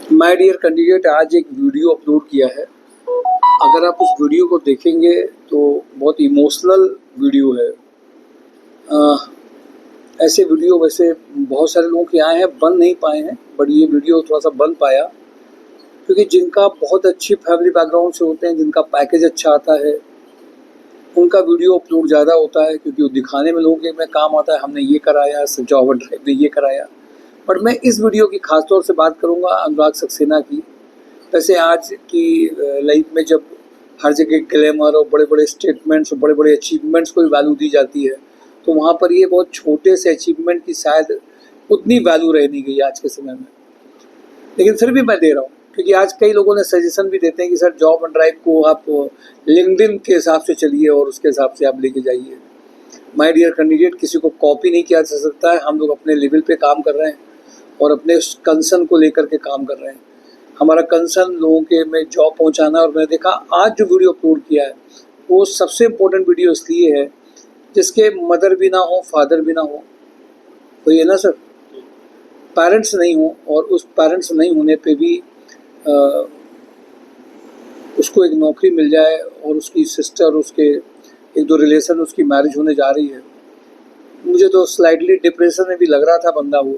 My dear candidate, आज एक video upload किया है। अगर आप उस वीडियो को देखेंगे तो बहुत इमोशनल वीडियो है। ऐसे वीडियो वैसे बहुत सारे लोगों के आए हैं, बन नहीं पाए हैं, बट ये वीडियो थोड़ा सा बन पाया क्योंकि जिनका बहुत अच्छी फैमिली बैकग्राउंड से होते हैं, जिनका पैकेज अच्छा आता है, उनका वीडियो अपलोड ज़्यादा होता है क्योंकि वो दिखाने में लोगों के में काम आता है। हमने ये कराया, जॉब एंड ड्राइव ने ये कराया। बट मैं इस वीडियो की खास तौर से बात करूँगा अनुराग सक्सेना की। वैसे आज की लाइफ में जब हर जगह ग्लैमर और बड़े बड़े स्टेटमेंट्स और बड़े बड़े अचीवमेंट्स को भी वैल्यू दी जाती है, तो वहाँ पर ये बहुत छोटे से अचीवमेंट की शायद उतनी वैल्यू रह नहीं गई आज के समय में। लेकिन फिर भी मैं दे रहा हूँ क्योंकि आज कई लोगों ने सजेशन भी देते हैं कि सर जॉब एंड ड्राइव को आप लिंक्डइन के हिसाब से चलिए और उसके हिसाब से आप लेके जाइए। माय डियर कैंडिडेट, किसी को कॉपी नहीं किया जा सकता है। हम लोग अपने लेवल पे काम कर रहे हैं और अपने कंसर्न को लेकर के काम कर रहे हैं। हमारा कंसर्न लोगों के में जॉब पहुंचाना। और मैंने देखा आज जो वीडियो अपलोड किया है वो सबसे इम्पोर्टेंट वीडियो इसलिए है जिसके मदर भी ना हो, फादर भी ना हो, वही है ना सर, पेरेंट्स नहीं हो, और उस पेरेंट्स नहीं होने पे भी उसको एक नौकरी मिल जाए और उसकी सिस्टर, उसके एक दो रिलेशन, उसकी मैरिज होने जा रही है। मुझे तो स्लाइटली डिप्रेशन में भी लग रहा था बंदा वो,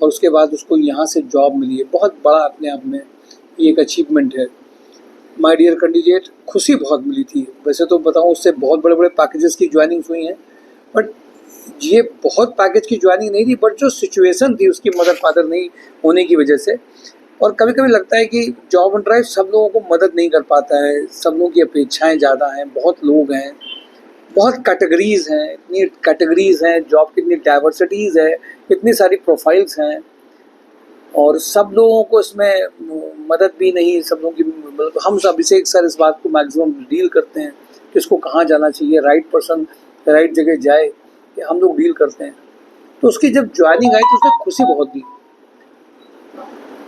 और उसके बाद उसको यहाँ से जॉब मिली है। बहुत बड़ा अपने आप में ये एक अचीवमेंट है। माय डियर कैंडिडेट, खुशी बहुत मिली थी। वैसे तो बताऊँ, उससे बहुत बड़े बड़े पैकेजेस की ज्वाइनिंग हुई हैं, बट ये बहुत पैकेज की ज्वाइनिंग नहीं थी, बट जो सिचुएशन थी उसकी मदर फादर नहीं होने की वजह से। और कभी कभी लगता है कि जॉब एंड ड्राइव सब लोगों को मदद नहीं कर पाता है। सब लोगों की अपेक्षाएं ज़्यादा हैं, बहुत लोग हैं, बहुत कैटेगरीज़ हैं, इतनी कैटेगरीज़ हैं, जॉब की इतनी डाइवर्सिटीज़ है, इतनी सारी प्रोफाइल्स हैं, और सब लोगों को इसमें मदद भी नहीं। सब लोगों की हम सब इसे एक सर इस बात को मैक्सिमम डील करते हैं कि इसको कहाँ जाना चाहिए, राइट पर्सन राइट जगह जाए, कि हम लोग डील करते हैं। तो उसकी जब ज्वाइनिंग आई तो उसने खुशी बहुत दी।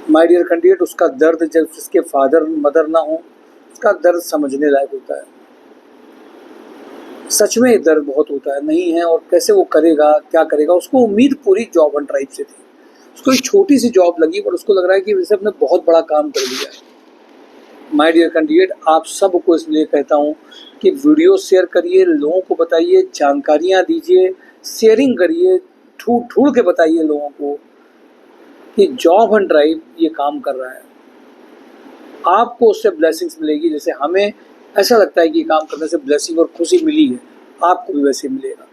माय डियर कैंडिडेट, उसका दर्द जब उसके फादर मदर ना हो, उसका दर्द समझने लायक होता है। सच में दर्द बहुत होता है, नहीं है, और कैसे वो करेगा, क्या करेगा। उसको उम्मीद पूरी जॉब एंड ड्राइव से थी। उसको एक छोटी सी जॉब लगी, पर उसको लग रहा है कि वैसे अपने बहुत बड़ा काम कर लिया है। माय डियर कैंडिडेट, आप सबको इसलिए कहता हूँ कि वीडियो शेयर करिए, लोगों को बताइए, जानकारियाँ दीजिए, शेयरिंग करिए, ढूंढ के बताइए लोगों को कि जॉब एंड ड्राइव ये काम कर रहा है। आपको उससे ब्लेसिंग्स मिलेगी। जैसे हमें ऐसा लगता है कि काम करने से ब्लेसिंग और खुशी मिली है, आपको भी वैसे मिलेगा।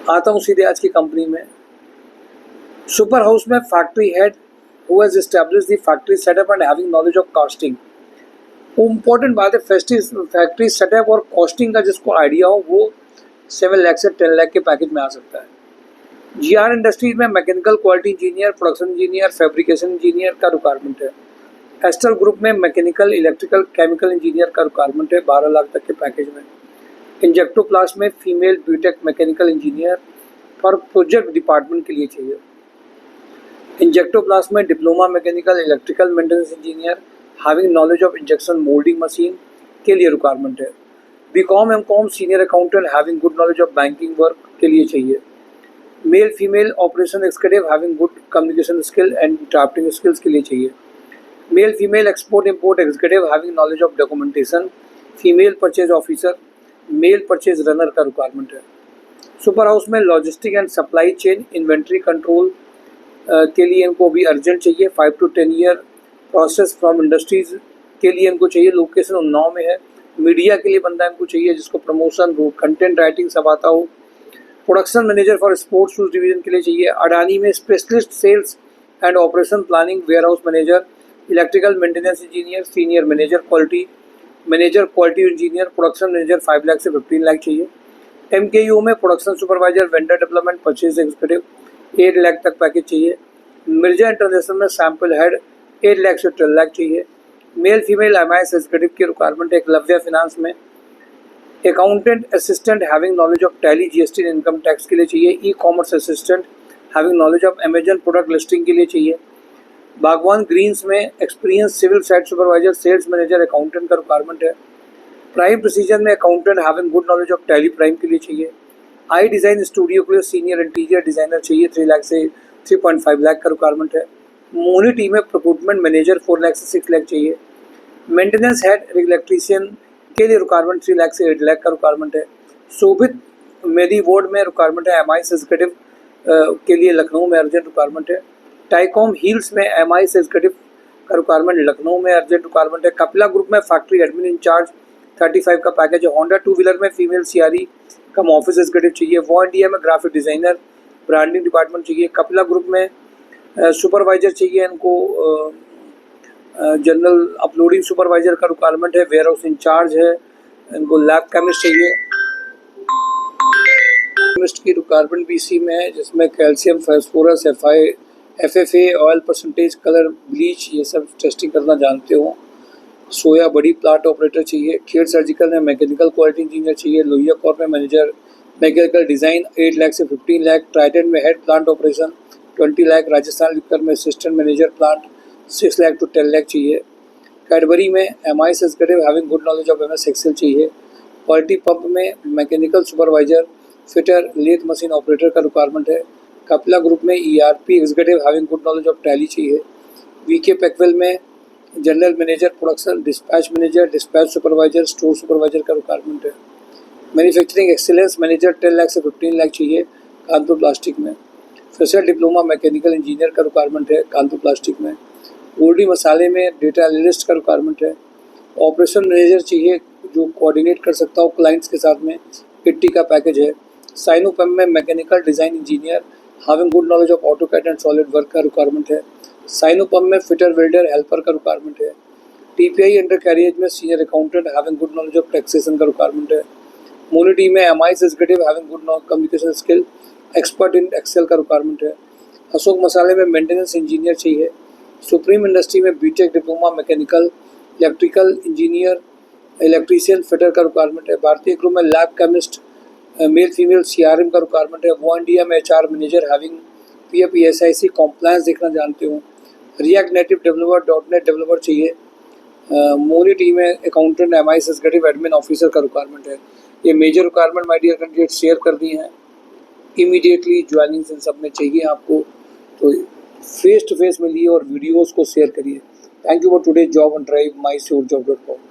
आता हूँ सीधे आज की कंपनी में। सुपर हाउस में factory head who has established the factory setup and having knowledge of costing. वो इम्पोर्टेंट बात है, फैक्ट्री सेटअप और कॉस्टिंग का जिसको आइडिया हो वो 7 लाख से 10 लाख के पैकेज में आ सकता है। जीआर इंडस्ट्रीज में mechanical quality engineer, production engineer, fabrication engineer का रिक्वायरमेंट है। एस्टर ग्रुप में मैकेनिकल, इलेक्ट्रिकल, केमिकल इंजीनियर का रिक्वायरमेंट है 12 लाख तक के पैकेज में। इंजेक्टोप्लास्ट में female BTech mechanical engineer for project department के लिए चाहिए। इंजेक्टोप्लास्ट में diploma mechanical, electrical maintenance engineer having knowledge of injection moulding machine के लिए रिक्वायरमेंट है। BCom MCom senior accountant having good knowledge of banking work के लिए चाहिए। Male female operation executive having good communication skill and drafting skills के लिए चाहिए। Male female export import executive having knowledge of documentation, female purchase officer, male purchase runner का requirement है। Super house में logistic and supply chain inventory control के लिए इनको भी अर्जेंट चाहिए। 5 to 10 year process from industries के लिए इनको चाहिए। लोकेशन उन्नाव में है। मीडिया के लिए बंदा इनको चाहिए जिसको प्रमोशन, कंटेंट राइटिंग सब आता हो। Production manager for sports shoes division के लिए चाहिए। अडानी में specialist sales and operation planning, warehouse manager, electrical maintenance engineer, senior manager quality, manager quality engineer, production manager 5 lakh से 15 लाख चाहिए। एमकेयू में production supervisor, vendor development, purchase executive 8 lakh तक package चाहिए। Mirza international में सैंपल हेड 8 लाख से 12 लाख चाहिए। मेल फीमेल एमआईएस एग्जीक्यूटिव की requirement है। एकलव्य फिनांस में accountant assistant having knowledge of Tally GST income tax के लिए चाहिए। Ecommerce assistant having knowledge of Amazon product listing के लिए चाहिए। बागवान ग्रीन्स में experience civil site supervisor, sales manager, accountant का रिक्वायरमेंट है। प्राइम प्रिसीजन में accountant having good knowledge of Tally prime के लिए चाहिए। आई डिज़ाइन स्टूडियो के लिए सीनियर इंटीरियर डिज़ाइनर चाहिए। 3 लाख से 3.5 लाख का रिक्वायरमेंट है। मोनी टीम में प्रोक्यूटमेंट मैनेजर 4 लाख से 6 लाख चाहिए। मेंटेनेंस हेड इलेक्ट्रीशियन के लिए रिक्वायरमेंट 3 लाख से 8 लाख का रिक्वायरमेंट है। शोभित मेरी वार्ड में रिक्वायरमेंट है। एम आई एग्जीक्यूटिव के लिए लखनऊ में अर्जेंट रिक्वायरमेंट है। टाइकॉम हील्स में एम आई एग्जीक्यूटिव का रिक्वायरमेंट लखनऊ में अर्जेंट रिक्वायरमेंट है। कपिला ग्रुप में फैक्ट्री एडमिन इंचार्ज 35 का पैकेज है। होंडा टू व्हीलर में फीमेल सीआरई कम ऑफिस एग्जीक्यूटिव चाहिए। वो इंडिया में ग्राफिक डिज़ाइनर ब्रांडिंग डिपार्टमेंट चाहिए। कपिला ग्रुप में सुपरवाइजर चाहिए इनको, जनरल अपलोडिंग सुपरवाइजर का रिक्वायरमेंट है। वेयर हाउस इंचार्ज है इनको। लैब केमिस्ट चाहिए। केमिस्ट की रिक्वायरमेंट बीसी में है जिसमें calcium, phosphorus, FFA, oil percentage, colour, bleach ये सब टेस्टिंग करना जानते हो। सोया बड़ी प्लांट ऑपरेटर चाहिए। खेड़ सर्जिकल में मैकेनिकल क्वालिटी इंजीनियर चाहिए। लोहिया कॉर्प में मैनेजर मैकेनिकल डिज़ाइन 8 लाख से 15 लाख। ट्राइडेंट में head plant operation 20 lakh. Rajasthan liquor में assistant manager plant 6 lakh to 10 lakh चाहिए। कैडबरी में M I executive having good knowledge of MS Excel चाहिए। क्वालिटी पंप में mechanical supervisor, fitter, lathe machine operator का requirement है। Kapila group में ERP executive having good knowledge of tally चाहिए। VK पैकवेल में general manager production, dispatch manager, dispatch supervisor, store supervisor का requirement है। Manufacturing excellence manager 10 lakh से 15 लाख चाहिए कानपुर प्लास्टिक में। फ्रेशर डिप्लोमा मैकेनिकल इंजीनियर का रिक्वायरमेंट है कानपुर प्लास्टिक में। गोल्डी मसाले में डेटा एनालिस्ट का रिक्वायरमेंट है। ऑपरेशन मैनेजर चाहिए जो कोऑर्डिनेट कर सकता हो क्लाइंट्स के साथ में। 80 का पैकेज है। साइनोपेम में mechanical design engineer having good knowledge of AutoCAD and solid work का रिक्वायरमेंट है। साइनोपम में फिटर, वेल्डर, हेल्पर का रिक्वायरमेंट है। TPI अंडर कैरियज में senior accountant having good knowledge of taxation का रिक्वायरमेंट है। मोनी टीम में MI executive having good communication skill, expert in excel का रिक्वायरमेंट है। अशोक मसाले में मेंटेनेंस इंजीनियर चाहिए। सुप्रीम इंडस्ट्री में BTech diploma mechanical, electrical engineer, electrician, fitter का requirement है। भारतीय ग्रुप में lab chemist, male female CRM का रिक्वायरमेंट है। वो इंडिया में HR manager having PF SIC compliance देखना जानते हो। React native developer, .NET developer चाहिए। मोनी टीम में accountant, MI executive, admin officer का रिक्वायरमेंट है। ये major requirement my dear candidate share कर दी हैं। इमीडिएटली ज्वाइनिंग इन सब में चाहिए आपको, तो फेस टू फेस मिलिए और वीडियोस को शेयर करिए। Thank you for today job and drive my sure जॉब.com।